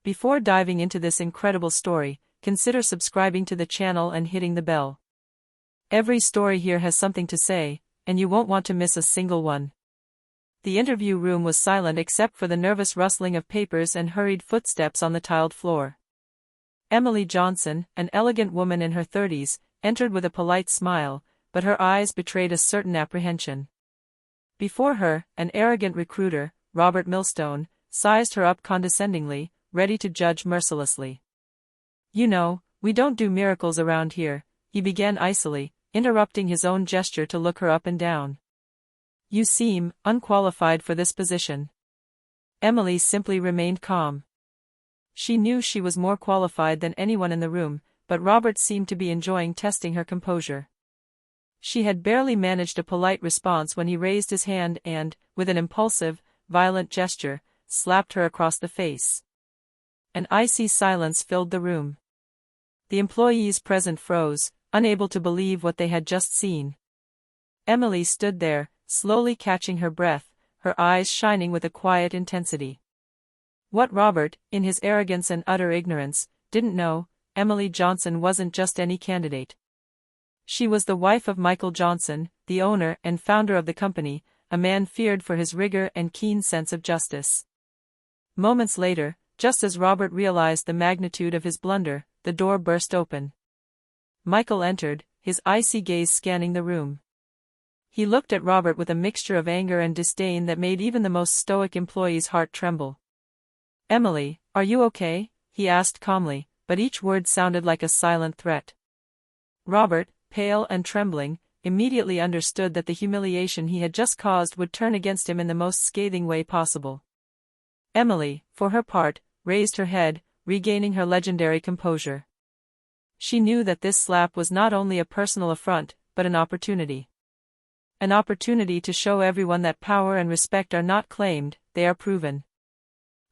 Before diving into this incredible story, consider subscribing to the channel and hitting the bell. Every story here has something to say, and you won't want to miss a single one. The interview room was silent except for the nervous rustling of papers and hurried footsteps on the tiled floor. Emily Johnson, an elegant woman in her 30s, entered with a polite smile, but her eyes betrayed a certain apprehension. Before her, an arrogant recruiter, Robert Millstone, sized her up condescendingly, ready to judge mercilessly. "You know, we don't do miracles around here," he began icily, interrupting his own gesture to look her up and down. "You seem unqualified for this position." Emily simply remained calm. She knew she was more qualified than anyone in the room, but Robert seemed to be enjoying testing her composure. She had barely managed a polite response when he raised his hand and, with an impulsive, violent gesture, slapped her across the face. An icy silence filled the room. The employees present froze, unable to believe what they had just seen. Emily stood there, slowly catching her breath, her eyes shining with a quiet intensity. What Robert, in his arrogance and utter ignorance, didn't know, Emily Johnson wasn't just any candidate. She was the wife of Michael Johnson, the owner and founder of the company, a man feared for his rigor and keen sense of justice. Moments later, just as Robert realized the magnitude of his blunder, the door burst open. Michael entered, his icy gaze scanning the room. He looked at Robert with a mixture of anger and disdain that made even the most stoic employee's heart tremble. "Emily, are you okay?" he asked calmly, but each word sounded like a silent threat. Robert, pale and trembling, immediately understood that the humiliation he had just caused would turn against him in the most scathing way possible. Emily, for her part, raised her head, regaining her legendary composure. She knew that this slap was not only a personal affront, but an opportunity. An opportunity to show everyone that power and respect are not claimed, they are proven.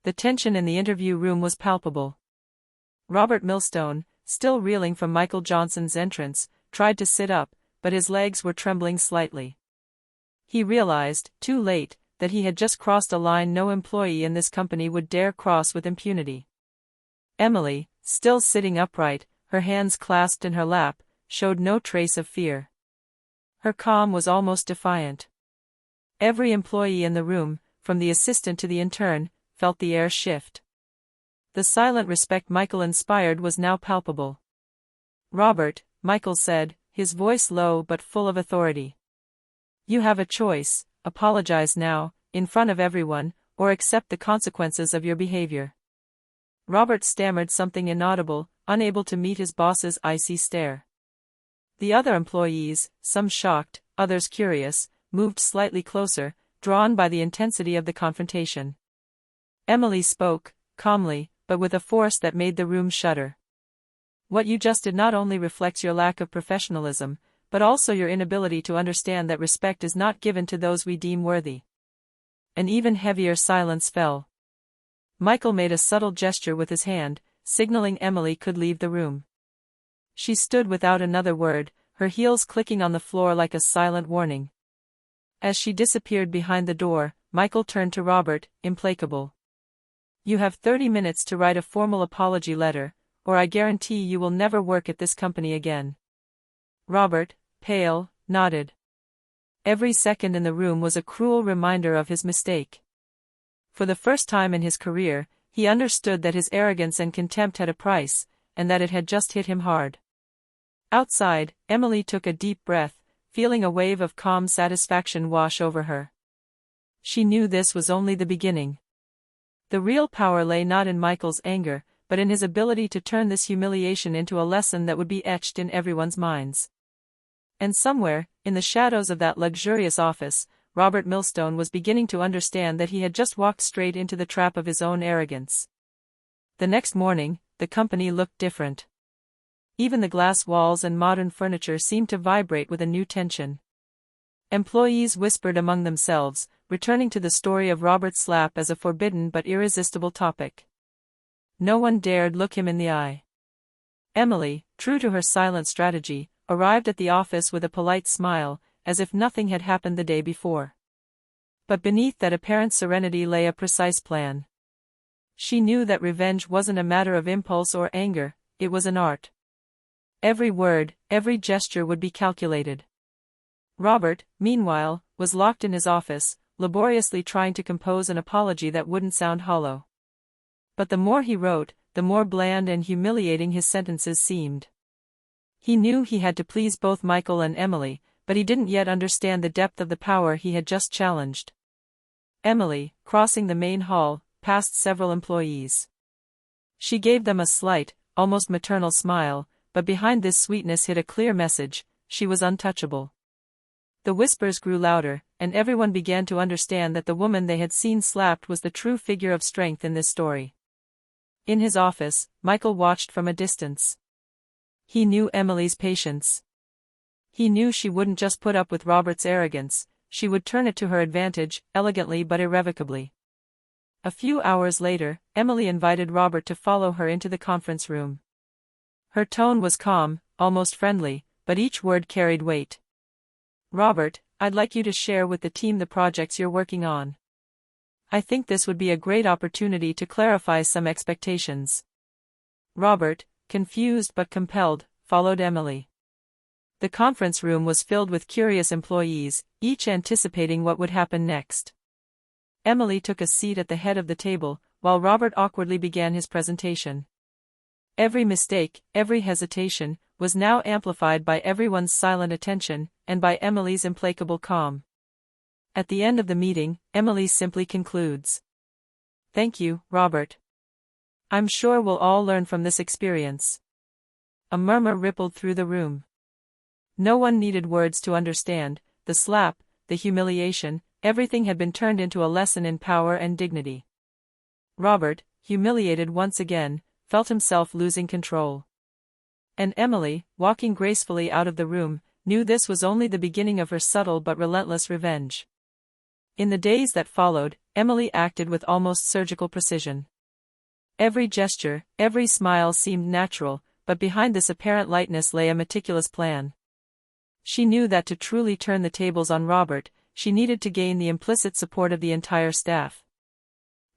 The tension in the interview room was palpable. Robert Millstone, still reeling from Michael Johnson's entrance, tried to sit up, but his legs were trembling slightly. He realized, too late, that he had just crossed a line no employee in this company would dare cross with impunity. Emily, still sitting upright, her hands clasped in her lap, showed no trace of fear. Her calm was almost defiant. Every employee in the room, from the assistant to the intern, felt the air shift. The silent respect Michael inspired was now palpable. "Robert," Michael said, his voice low but full of authority. "You have a choice: apologize now, in front of everyone, or accept the consequences of your behavior." Robert stammered something inaudible, unable to meet his boss's icy stare. The other employees, some shocked, others curious, moved slightly closer, drawn by the intensity of the confrontation. Emily spoke, calmly, but with a force that made the room shudder. "What you just did not only reflects your lack of professionalism, but also your inability to understand that respect is not given to those we deem worthy." An even heavier silence fell. Michael made a subtle gesture with his hand, signaling Emily could leave the room. She stood without another word, her heels clicking on the floor like a silent warning. As she disappeared behind the door, Michael turned to Robert, implacable. "You have 30 minutes to write a formal apology letter, or I guarantee you will never work at this company again." Robert, pale, nodded. Every second in the room was a cruel reminder of his mistake. For the first time in his career, he understood that his arrogance and contempt had a price, and that it had just hit him hard. Outside, Emily took a deep breath, feeling a wave of calm satisfaction wash over her. She knew this was only the beginning. The real power lay not in Michael's anger, but in his ability to turn this humiliation into a lesson that would be etched in everyone's minds. And somewhere, in the shadows of that luxurious office, Robert Millstone was beginning to understand that he had just walked straight into the trap of his own arrogance. The next morning, the company looked different. Even the glass walls and modern furniture seemed to vibrate with a new tension. Employees whispered among themselves, returning to the story of Robert's slap as a forbidden but irresistible topic. No one dared look him in the eye. Emily, true to her silent strategy, arrived at the office with a polite smile, as if nothing had happened the day before. But beneath that apparent serenity lay a precise plan. She knew that revenge wasn't a matter of impulse or anger, it was an art. Every word, every gesture would be calculated. Robert, meanwhile, was locked in his office, laboriously trying to compose an apology that wouldn't sound hollow. But the more he wrote, the more bland and humiliating his sentences seemed. He knew he had to please both Michael and Emily, but he didn't yet understand the depth of the power he had just challenged. Emily, crossing the main hall, passed several employees. She gave them a slight, almost maternal smile, but behind this sweetness hid a clear message: she was untouchable. The whispers grew louder, and everyone began to understand that the woman they had seen slapped was the true figure of strength in this story. In his office, Michael watched from a distance. He knew Emily's patience. He knew she wouldn't just put up with Robert's arrogance, she would turn it to her advantage, elegantly but irrevocably. A few hours later, Emily invited Robert to follow her into the conference room. Her tone was calm, almost friendly, but each word carried weight. "Robert, I'd like you to share with the team the projects you're working on. I think this would be a great opportunity to clarify some expectations." Robert, confused but compelled, followed Emily. The conference room was filled with curious employees, each anticipating what would happen next. Emily took a seat at the head of the table, while Robert awkwardly began his presentation. Every mistake, every hesitation, was now amplified by everyone's silent attention, and by Emily's implacable calm. At the end of the meeting, Emily simply concludes, "Thank you, Robert. I'm sure we'll all learn from this experience." A murmur rippled through the room. No one needed words to understand: the slap, the humiliation, everything had been turned into a lesson in power and dignity. Robert, humiliated once again, felt himself losing control. And Emily, walking gracefully out of the room, knew this was only the beginning of her subtle but relentless revenge. In the days that followed, Emily acted with almost surgical precision. Every gesture, every smile seemed natural, but behind this apparent lightness lay a meticulous plan. She knew that to truly turn the tables on Robert, she needed to gain the implicit support of the entire staff.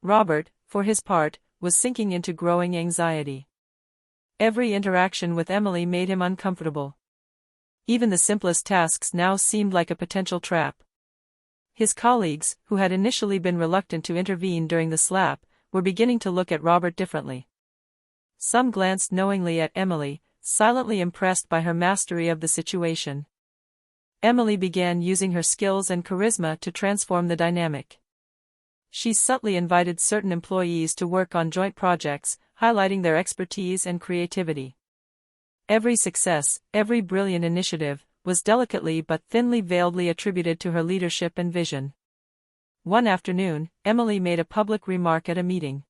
Robert, for his part, was sinking into growing anxiety. Every interaction with Emily made him uncomfortable. Even the simplest tasks now seemed like a potential trap. His colleagues, who had initially been reluctant to intervene during the slap, were beginning to look at Robert differently. Some glanced knowingly at Emily, silently impressed by her mastery of the situation. Emily began using her skills and charisma to transform the dynamic. She subtly invited certain employees to work on joint projects, highlighting their expertise and creativity. Every success, every brilliant initiative, was delicately but thinly veiledly attributed to her leadership and vision. One afternoon, Emily made a public remark at a meeting.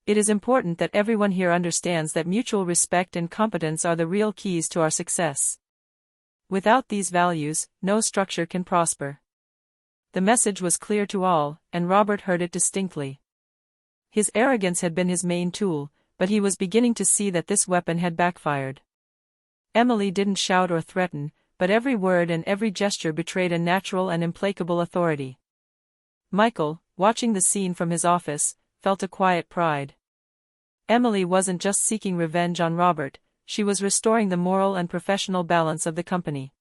"It is important that everyone here understands that mutual respect and competence are the real keys to our success. Without these values, no structure can prosper." The message was clear to all, and Robert heard it distinctly. His arrogance had been his main tool, but he was beginning to see that this weapon had backfired. Emily didn't shout or threaten, but every word and every gesture betrayed a natural and implacable authority. Michael, watching the scene from his office, felt a quiet pride. Emily wasn't just seeking revenge on Robert, she was restoring the moral and professional balance of the company.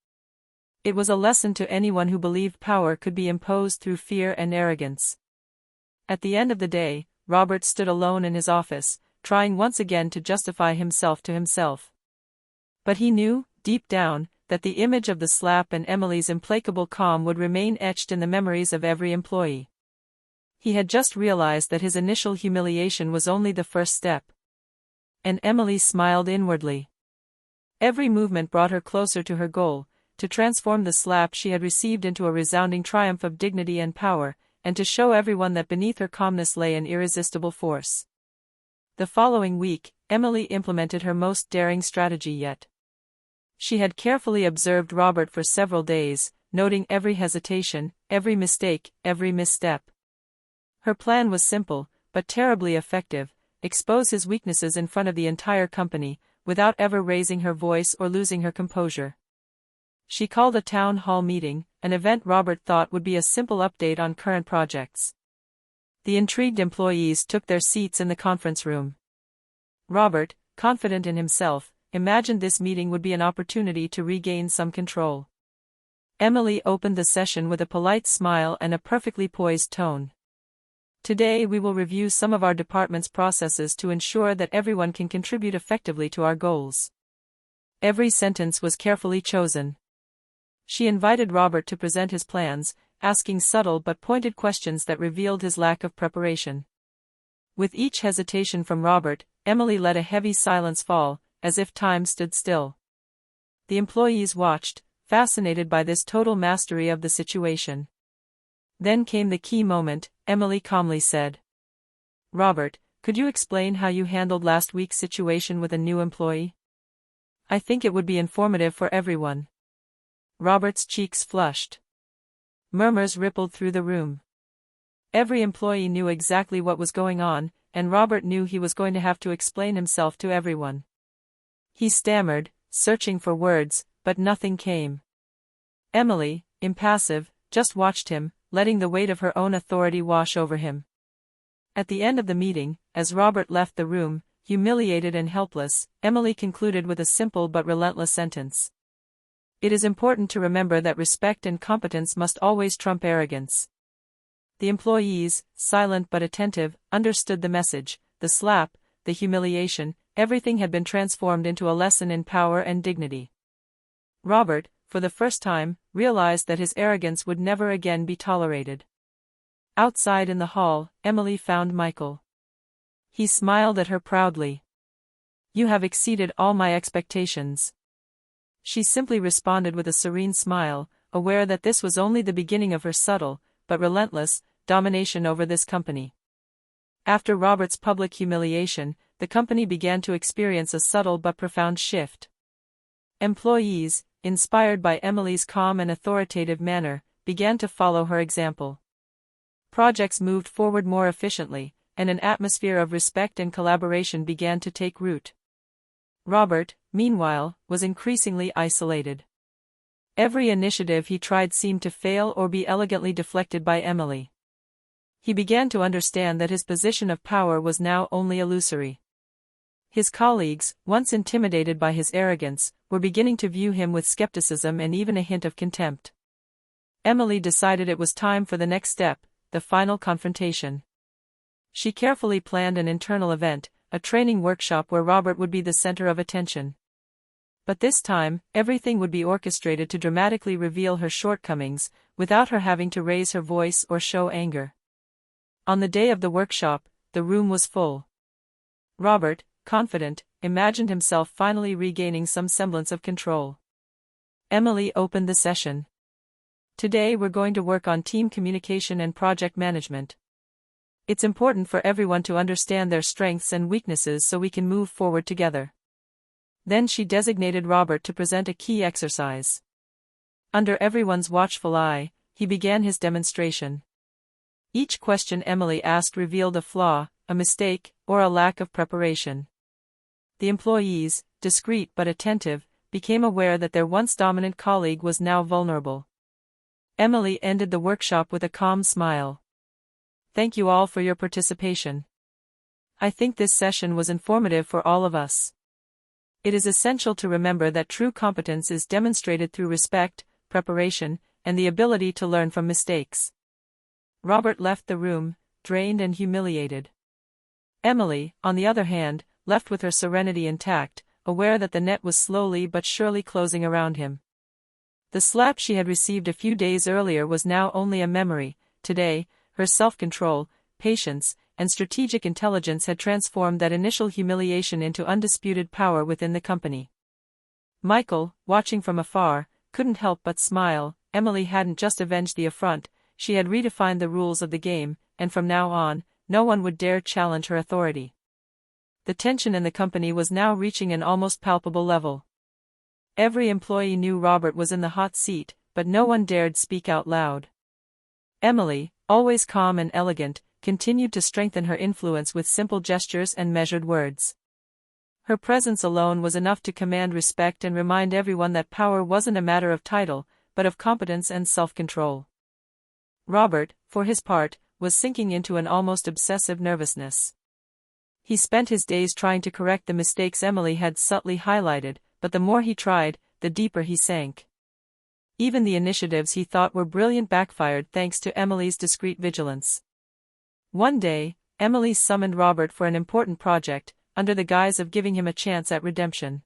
It was a lesson to anyone who believed power could be imposed through fear and arrogance. At the end of the day, Robert stood alone in his office, trying once again to justify himself to himself. But he knew, deep down, that the image of the slap and Emily's implacable calm would remain etched in the memories of every employee. He had just realized that his initial humiliation was only the first step. And Emily smiled inwardly. Every movement brought her closer to her goal, to transform the slap she had received into a resounding triumph of dignity and power, and to show everyone that beneath her calmness lay an irresistible force. The following week, Emily implemented her most daring strategy yet. She had carefully observed Robert for several days, noting every hesitation, every mistake, every misstep. Her plan was simple, but terribly effective: expose his weaknesses in front of the entire company, without ever raising her voice or losing her composure. She called a town hall meeting, an event Robert thought would be a simple update on current projects. The intrigued employees took their seats in the conference room. Robert, confident in himself, imagined this meeting would be an opportunity to regain some control. Emily opened the session with a polite smile and a perfectly poised tone. Today we will review some of our department's processes to ensure that everyone can contribute effectively to our goals. Every sentence was carefully chosen. She invited Robert to present his plans, asking subtle but pointed questions that revealed his lack of preparation. With each hesitation from Robert, Emily let a heavy silence fall, as if time stood still. The employees watched, fascinated by this total mastery of the situation. Then came the key moment. Emily calmly said, "Robert, could you explain how you handled last week's situation with a new employee? I think it would be informative for everyone." Robert's cheeks flushed. Murmurs rippled through the room. Every employee knew exactly what was going on, and Robert knew he was going to have to explain himself to everyone. He stammered, searching for words, but nothing came. Emily, impassive, just watched him, letting the weight of her own authority wash over him. At the end of the meeting, as Robert left the room, humiliated and helpless, Emily concluded with a simple but relentless sentence. "It is important to remember that respect and competence must always trump arrogance." The employees, silent but attentive, understood the message. The slap, the humiliation, everything had been transformed into a lesson in power and dignity. Robert, for the first time, realized that his arrogance would never again be tolerated. Outside in the hall, Emily found Michael. He smiled at her proudly. "You have exceeded all my expectations." She simply responded with a serene smile, aware that this was only the beginning of her subtle, but relentless, domination over this company. After Robert's public humiliation, the company began to experience a subtle but profound shift. Employees, inspired by Emily's calm and authoritative manner, began to follow her example. Projects moved forward more efficiently, and an atmosphere of respect and collaboration began to take root. Robert, meanwhile, was increasingly isolated. Every initiative he tried seemed to fail or be elegantly deflected by Emily. He began to understand that his position of power was now only illusory. His colleagues, once intimidated by his arrogance, were beginning to view him with skepticism and even a hint of contempt. Emily decided it was time for the next step, the final confrontation. She carefully planned an internal event, a training workshop where Robert would be the center of attention. But this time, everything would be orchestrated to dramatically reveal her shortcomings, without her having to raise her voice or show anger. On the day of the workshop, the room was full. Robert, confident, imagined himself finally regaining some semblance of control. Emily opened the session. "Today we're going to work on team communication and project management. It's important for everyone to understand their strengths and weaknesses so we can move forward together." Then she designated Robert to present a key exercise. Under everyone's watchful eye, he began his demonstration. Each question Emily asked revealed a flaw, a mistake, or a lack of preparation. The employees, discreet but attentive, became aware that their once dominant colleague was now vulnerable. Emily ended the workshop with a calm smile. "Thank you all for your participation. I think this session was informative for all of us. It is essential to remember that true competence is demonstrated through respect, preparation, and the ability to learn from mistakes." Robert left the room, drained and humiliated. Emily, on the other hand, left with her serenity intact, aware that the net was slowly but surely closing around him. The slap she had received a few days earlier was now only a memory. Today, her self-control, patience, and strategic intelligence had transformed that initial humiliation into undisputed power within the company. Michael, watching from afar, couldn't help but smile. Emily hadn't just avenged the affront, she had redefined the rules of the game, and from now on, no one would dare challenge her authority. The tension in the company was now reaching an almost palpable level. Every employee knew Robert was in the hot seat, but no one dared speak out loud. Emily, always calm and elegant, continued to strengthen her influence with simple gestures and measured words. Her presence alone was enough to command respect and remind everyone that power wasn't a matter of title, but of competence and self-control. Robert, for his part, was sinking into an almost obsessive nervousness. He spent his days trying to correct the mistakes Emily had subtly highlighted, but the more he tried, the deeper he sank. Even the initiatives he thought were brilliant backfired thanks to Emily's discreet vigilance. One day, Emily summoned Robert for an important project, under the guise of giving him a chance at redemption.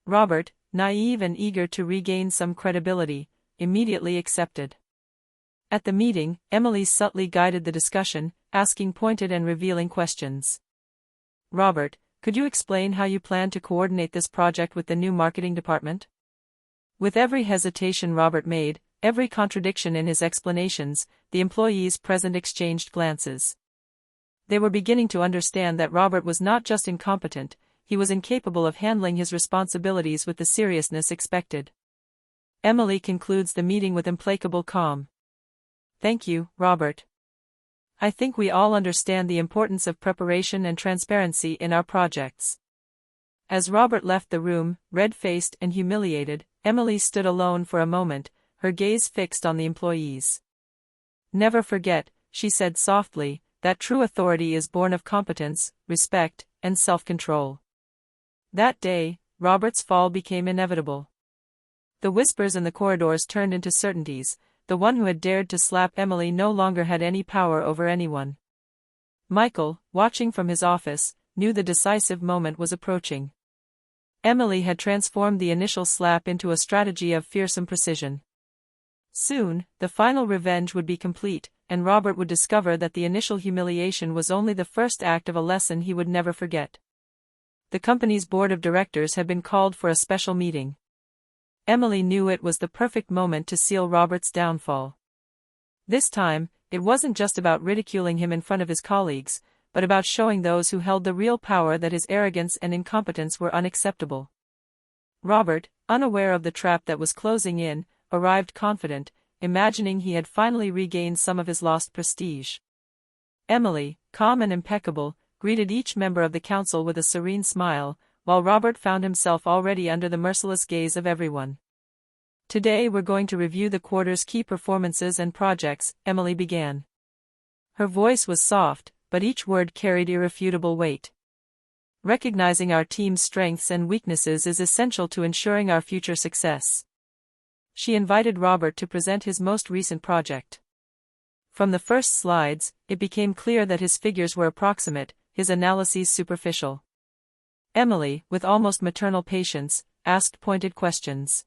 Robert, naive and eager to regain some credibility, immediately accepted. At the meeting, Emily subtly guided the discussion, asking pointed and revealing questions. "Robert, could you explain how you plan to coordinate this project with the new marketing department?" With every hesitation Robert made, every contradiction in his explanations, the employees present exchanged glances. They were beginning to understand that Robert was not just incompetent, he was incapable of handling his responsibilities with the seriousness expected. Emily concludes the meeting with implacable calm. "Thank you, Robert. I think we all understand the importance of preparation and transparency in our projects." As Robert left the room, red-faced and humiliated, Emily stood alone for a moment, her gaze fixed on the employees. "Never forget," she said softly, "that true authority is born of competence, respect, and self-control." That day, Robert's fall became inevitable. The whispers in the corridors turned into certainties. The one who had dared to slap Emily no longer had any power over anyone. Michael, watching from his office, knew the decisive moment was approaching. Emily had transformed the initial slap into a strategy of fearsome precision. Soon, the final revenge would be complete, and Robert would discover that the initial humiliation was only the first act of a lesson he would never forget. The company's board of directors had been called for a special meeting. Emily knew it was the perfect moment to seal Robert's downfall. This time, it wasn't just about ridiculing him in front of his colleagues, but about showing those who held the real power that his arrogance and incompetence were unacceptable. Robert, unaware of the trap that was closing in, arrived confident, imagining he had finally regained some of his lost prestige. Emily, calm and impeccable, greeted each member of the council with a serene smile, while Robert found himself already under the merciless gaze of everyone. "Today we're going to review the quarter's key performances and projects," Emily began. Her voice was soft, but each word carried irrefutable weight. "Recognizing our team's strengths and weaknesses is essential to ensuring our future success." She invited Robert to present his most recent project. From the first slides, it became clear that his figures were approximate, his analyses superficial. Emily, with almost maternal patience, asked pointed questions.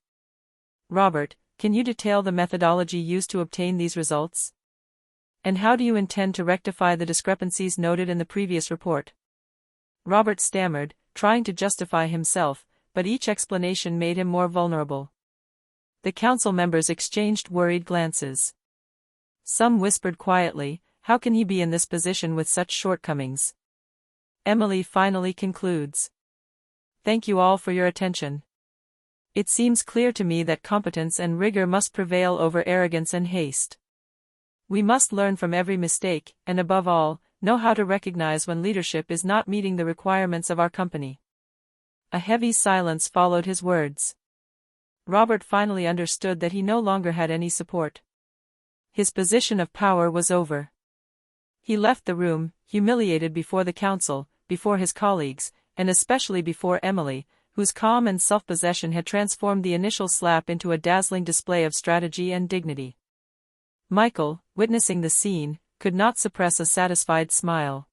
"Robert, can you detail the methodology used to obtain these results? And how do you intend to rectify the discrepancies noted in the previous report?" Robert stammered, trying to justify himself, but each explanation made him more vulnerable. The council members exchanged worried glances. Some whispered quietly, "How can he be in this position with such shortcomings?" Emily finally concludes. "Thank you all for your attention. It seems clear to me that competence and rigor must prevail over arrogance and haste. We must learn from every mistake, and above all, know how to recognize when leadership is not meeting the requirements of our company." A heavy silence followed his words. Robert finally understood that he no longer had any support. His position of power was over. He left the room, humiliated before the council, before his colleagues, and especially before Emily, whose calm and self-possession had transformed the initial slap into a dazzling display of strategy and dignity. Michael, witnessing the scene, could not suppress a satisfied smile.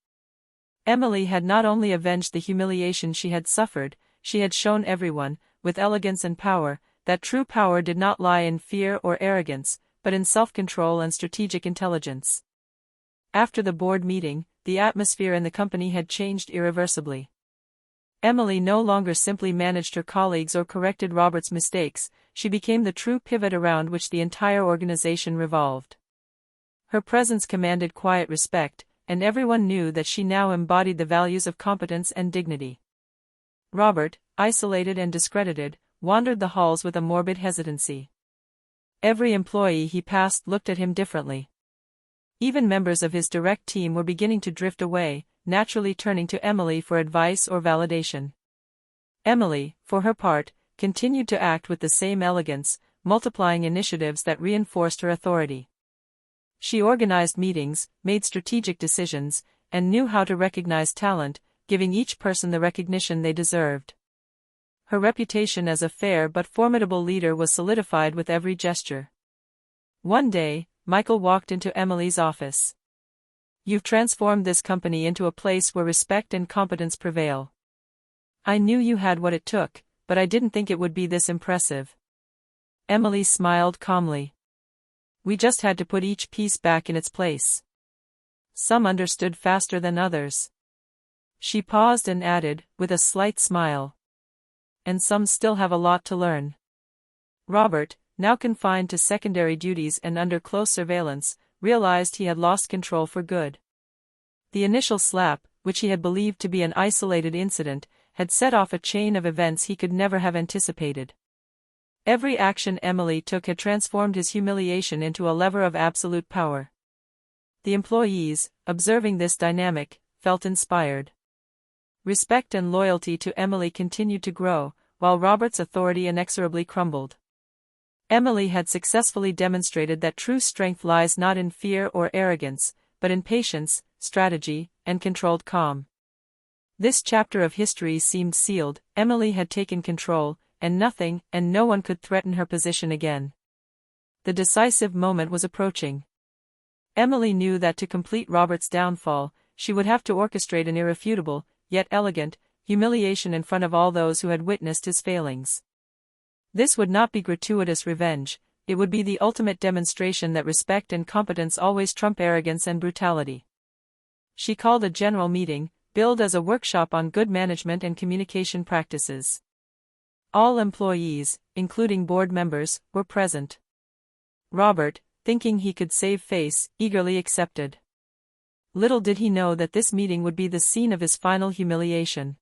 Emily had not only avenged the humiliation she had suffered, she had shown everyone, with elegance and power, that true power did not lie in fear or arrogance, but in self-control and strategic intelligence. After the board meeting, the atmosphere in the company had changed irreversibly. Emily no longer simply managed her colleagues or corrected Robert's mistakes, she became the true pivot around which the entire organization revolved. Her presence commanded quiet respect, and everyone knew that she now embodied the values of competence and dignity. Robert, isolated and discredited, wandered the halls with a morbid hesitancy. Every employee he passed looked at him differently. Even members of his direct team were beginning to drift away, naturally turning to Emily for advice or validation. Emily, for her part, continued to act with the same elegance, multiplying initiatives that reinforced her authority. She organized meetings, made strategic decisions, and knew how to recognize talent, giving each person the recognition they deserved. Her reputation as a fair but formidable leader was solidified with every gesture. One day, Michael walked into Emily's office. "You've transformed this company into a place where respect and competence prevail. I knew you had what it took, but I didn't think it would be this impressive." Emily smiled calmly. "We just had to put each piece back in its place. Some understood faster than others." She paused and added, with a slight smile, "And some still have a lot to learn." Robert, now confined to secondary duties and under close surveillance, realized he had lost control for good. The initial slap, which he had believed to be an isolated incident, had set off a chain of events he could never have anticipated. Every action Emily took had transformed his humiliation into a lever of absolute power. The employees, observing this dynamic, felt inspired. Respect and loyalty to Emily continued to grow, while Robert's authority inexorably crumbled. Emily had successfully demonstrated that true strength lies not in fear or arrogance, but in patience, strategy, and controlled calm. This chapter of history seemed sealed. Emily had taken control, and nothing and no one could threaten her position again. The decisive moment was approaching. Emily knew that to complete Robert's downfall, she would have to orchestrate an irrefutable, yet elegant, humiliation in front of all those who had witnessed his failings. This would not be gratuitous revenge, it would be the ultimate demonstration that respect and competence always trump arrogance and brutality. She called a general meeting, billed as a workshop on good management and communication practices. All employees, including board members, were present. Robert, thinking he could save face, eagerly accepted. Little did he know that this meeting would be the scene of his final humiliation.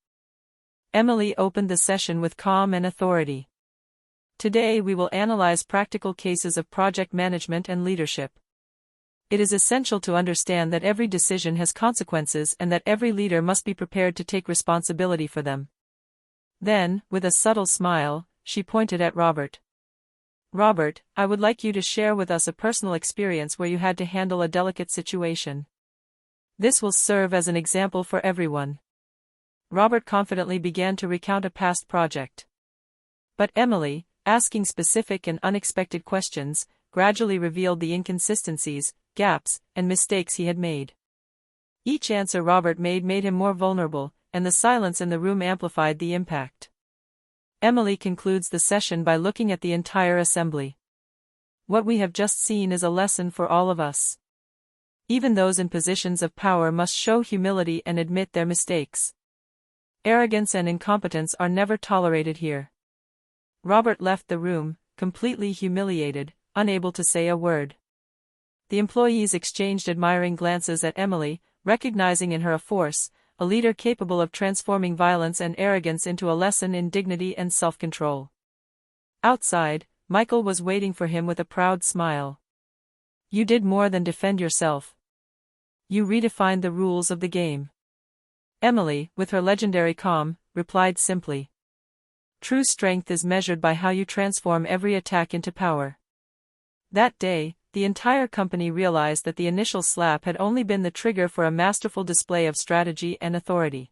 Emily opened the session with calm and authority. "Today we will analyze practical cases of project management and leadership. It is essential to understand that every decision has consequences and that every leader must be prepared to take responsibility for them." Then, with a subtle smile, she pointed at Robert. "Robert, I would like you to share with us a personal experience where you had to handle a delicate situation. This will serve as an example for everyone." Robert confidently began to recount a past project. But Emily, asking specific and unexpected questions, gradually revealed the inconsistencies, gaps, and mistakes he had made. Each answer Robert made him more vulnerable, and the silence in the room amplified the impact. Emily concludes the session by looking at the entire assembly. "What we have just seen is a lesson for all of us. Even those in positions of power must show humility and admit their mistakes. Arrogance and incompetence are never tolerated here." Robert left the room, completely humiliated, unable to say a word. The employees exchanged admiring glances at Emily, recognizing in her a force, a leader capable of transforming violence and arrogance into a lesson in dignity and self-control. Outside, Michael was waiting for him with a proud smile. "You did more than defend yourself. You redefined the rules of the game." Emily, with her legendary calm, replied simply, "True strength is measured by how you transform every attack into power." That day, the entire company realized that the initial slap had only been the trigger for a masterful display of strategy and authority.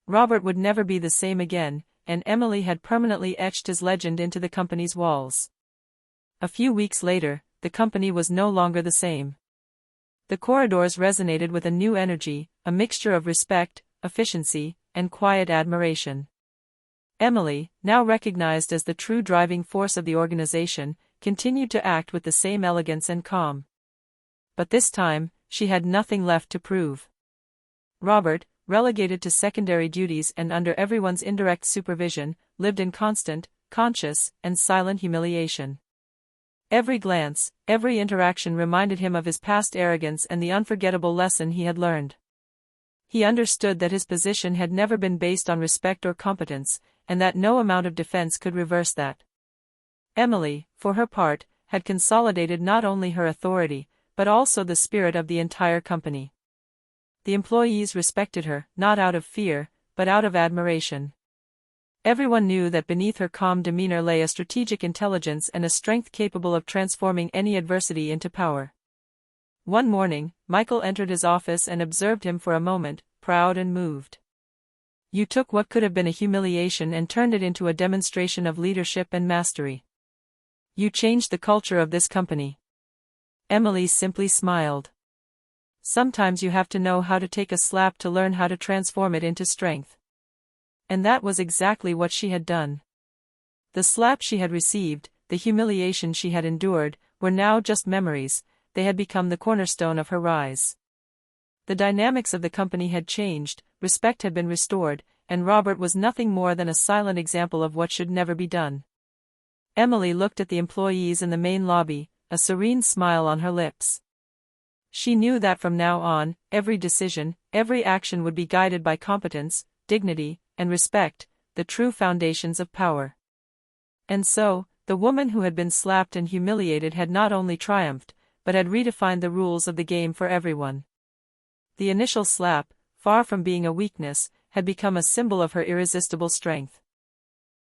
Robert would never be the same again, and Emily had permanently etched his legend into the company's walls. A few weeks later, the company was no longer the same. The corridors resonated with a new energy, a mixture of respect, efficiency, and quiet admiration. Emily, now recognized as the true driving force of the organization, continued to act with the same elegance and calm. But this time, she had nothing left to prove. Robert, relegated to secondary duties and under everyone's indirect supervision, lived in constant, conscious, and silent humiliation. Every glance, every interaction reminded him of his past arrogance and the unforgettable lesson he had learned. He understood that his position had never been based on respect or competence, and that no amount of defense could reverse that. Emily, for her part, had consolidated not only her authority, but also the spirit of the entire company. The employees respected her, not out of fear, but out of admiration. Everyone knew that beneath her calm demeanor lay a strategic intelligence and a strength capable of transforming any adversity into power. One morning, Michael entered his office and observed him for a moment, proud and moved. "You took what could have been a humiliation and turned it into a demonstration of leadership and mastery. You changed the culture of this company." Emily simply smiled. "Sometimes you have to know how to take a slap to learn how to transform it into strength." And that was exactly what she had done. The slap she had received, the humiliation she had endured, were now just memories. They had become the cornerstone of her rise. The dynamics of the company had changed, respect had been restored, and Robert was nothing more than a silent example of what should never be done. Emily looked at the employees in the main lobby, a serene smile on her lips. She knew that from now on, every decision, every action would be guided by competence, dignity, and respect, the true foundations of power. And so, the woman who had been slapped and humiliated had not only triumphed, but had redefined the rules of the game for everyone. The initial slap, far from being a weakness, had become a symbol of her irresistible strength.